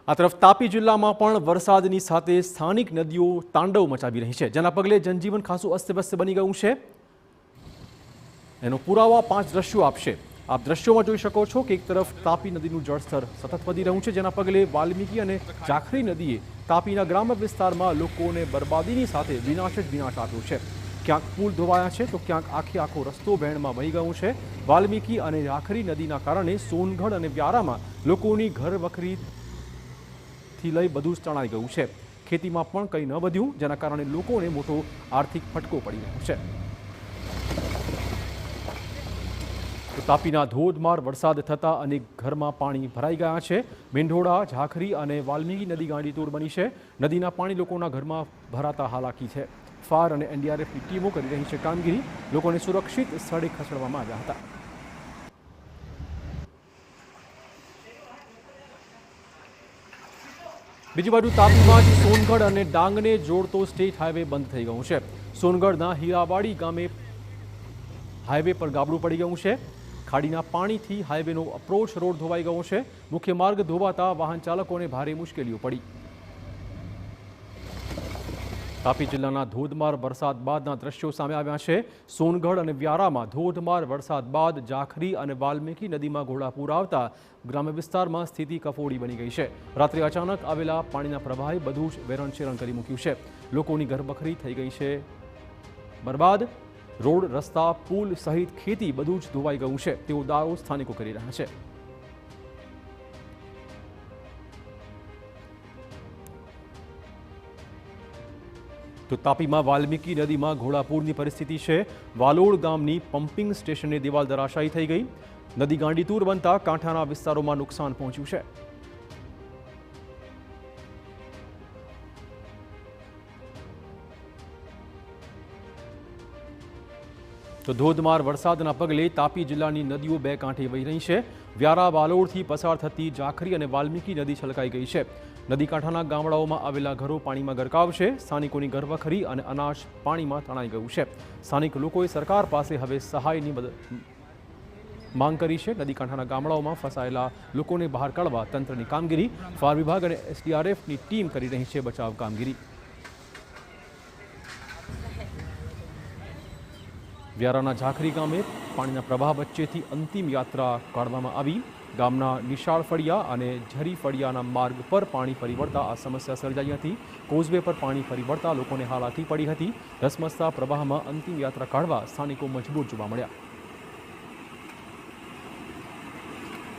આ તરફ તાપી જિલ્લામાં પણ વરસાદની સાથે સ્થાનિક નદીઓ તાંડવ મચાવી રહી છે, જેના પગલે જનજીવન ખાસું અસ્તવ્યસ્ત બની ગયું છે। એનો પુરાવા 5 દ્રશ્યો આપશે। આપ દ્રશ્યોમાં જોઈ શકો છો કે એક તરફ તાપી નદીનું જળસ્તર સતત વધી રહ્યું છે, જેના પગલે વાલ્મીકી અને જાખરી નદીએ તાપીના ગ્રામ્ય વિસ્તારમાં લોકોને બરબાદીની સાથે વિનાશ જ વિનાશ આપ્યો છે। ક્યાંક પુલ ધોવાયા છે તો ક્યાંક આખો રસ્તો વહેણમાં વહી ગયો છે। વાલ્મીકી અને જાખરી નદીના કારણે સોનગઢ અને વ્યારામાં લોકોની ઘર વખરી લઈ બધું જ તણાઈ ગયું છે। ખેતીમાં પણ કંઈ ન વધ્યું, જેના કારણે લોકોને મોટો આર્થિક ફટકો પડી રહ્યો છે। તો તાપીના ધોધમાર વરસાદ થતાં અનેક ઘરમાં પાણી ભરાઈ ગયા છે। મેંઢોળા, ઝાખરી અને વાલ્મીકી નદી ગાંડીતુર બની છે। નદીના પાણી લોકોના ઘરમાં ભરાતા હાલાકી છે। ફાયર અને એનડીઆરએફની ટીમો કરી રહી છે કામગીરી। લોકોને સુરક્ષિત સ્થળે ખસેડવામાં આવ્યા હતા। બીજી બાજુ તાપીમાં જ સોનગઢ અને ડાંગને જોડતો સ્ટેટ હાઈવે બંધ થઈ ગયો છે। સોનગઢના હીરાવાડી ગામે હાઈવે પર ગાબડું પડી ગયું છે। ખાડીના પાણીથી હાઈવેનો અપ્રોચ રોડ ધોવાઈ ગયો છે। મુખ્ય માર્ગ ધોવાતા વાહન ચાલકોને ભારે મુશ્કેલીઓ પડી। તાપી જિલ્લાના ધોધમાર વરસાદ બાદના દ્રશ્યો સામે આવ્યા છે। સોનગઢ અને વ્યારામાં ધોધમાર વરસાદ બાદ જાખરી અને વાલ્મીકી નદીમાં ઘોડાપૂર આવતા ગ્રામ્ય વિસ્તારમાં સ્થિતિ કફોડી બની ગઈ છે। રાત્રે અચાનક આવેલા પાણીના પ્રવાહે બધું જ વેરણચેરણ કરી મૂક્યું છે। લોકોની ઘરબખરી થઈ ગઈ છે બરબાદ। રોડ, રસ્તા, પુલ સહિત ખેતી બધું જ ધોવાઈ ગયું છે તેવો દાવો સ્થાનિકો કરી રહ્યા છે। તો તાપીમાં વાલ્મીકી નદીમાં ઘોડાપૂરની પરિસ્થિતિ છે। વાલોડ ગામની પમ્પિંગ સ્ટેશનની દિવાલ ધરાશાયી થઈ ગઈ। નદી ગાંડીતુર બનતા કાંઠાના વિસ્તારોમાં નુકસાન પહોંચ્યું છે। તો ધોધમાર વરસાદના પગલે તાપી જિલ્લાની નદીઓ બે કાંઠે વહી રહી છે। વ્યારા વાલોડથી પસાર થતી જાખરી અને વાલ્મીકી નદી છલકાઈ ગઈ છે। નદી કાંઠાના ગામડાઓમાં આવેલા ઘરો પાણીમાં ગરકાવ છે। સ્થાનિકોની ઘરવખરી અને અનાજ પાણીમાં તણાઈ ગયું છે। સ્થાનિક લોકોએ સરકાર પાસે હવે સહાયની માંગ કરી છે। નદી કાંઠાના ગામડાઓમાં ફસાયેલા લોકોને બહાર કાઢવા તંત્રની કામગીરી, ફાયર વિભાગ અને એસડીઆરએફની ટીમ કરી રહી છે બચાવ કામગીરી। વ્યારાના ઝાખરી ગામે પાણીના પ્રવાહ વચ્ચેથી અંતિમ યાત્રા કાઢવામાં આવી। ગામના નિશાળ ફળિયા અને ઝરી ફળિયાના માર્ગ પર પાણી ફરી વળતા આ સમસ્યા સર્જાઈ હતી। કોઝવે પર પાણી ફરી વળતા લોકોને હાલાકી પડી હતી। ધસમસતા પ્રવાહમાં અંતિમ યાત્રા કાઢવા સ્થાનિકો મજબૂર જોવા મળ્યા।